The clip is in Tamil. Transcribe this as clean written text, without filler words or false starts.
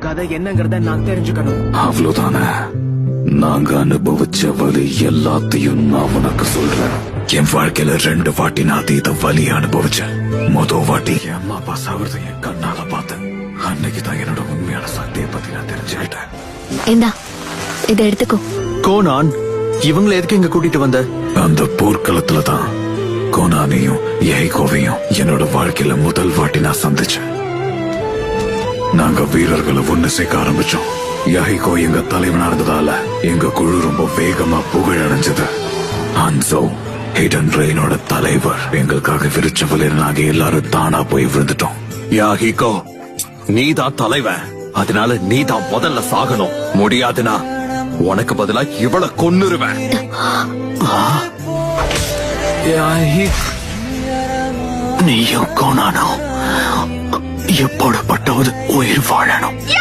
கதை என்னங்கறத நான் தெரிஞ்சுக்கணும். அவ்வளவுதானே? நாங்க அனுபவிச்ச வலி எல்லாத்தையும் நான் உனக்கு சொல்றேன். என் வாழ்க்கையில 2 வாட்டி நான் அதீத வலி அனுபவிச்சேன். முதல் வாட்டி என் அம்மா அப்பா சாகுறத என் கண்ணால பார்த்தேன். அன்னைக்குதான் என்னோட உண்மையான சக்தியை பத்தி நான் தெரிஞ்சுக்கிட்டேன். இந்தா இதை எடுத்துக்கோ. கோனான், இவங்களை எதுக்கு இங்க கூட்டிட்டு வந்த? அந்த போர்க்களத்துலதான் கோனானையும் யஹிகோவையும் என்னோட வாழ்க்கையில முதல் வாட்டி நான் சந்திச்சேன். நாங்க வீரர்களை ஒண்ணு சேர்க்க ஆரம்பிச்சோம். யஹிகோ எங்க தலைவனா இருந்ததால எங்க குழு ரொம்ப வேகமா புகழடைஞ்சது. ஹன்சோ ஹிடன் ரெயினோட தலைவர் எங்களுக்காக விரிச்ச வலையில நாங்க எல்லாரும் தானா போய் விழுந்துட்டோம். யாஹிகோ, நீதான் தலைவன், அதனால நீதான் முதல்ல சாகணும். முடியாதுனா உனக்கு பதிலா இவள கொன்னுருவேன். நீயும் கோனானோ எப்போடப்பட்டாவது உயிர் வாழணும்.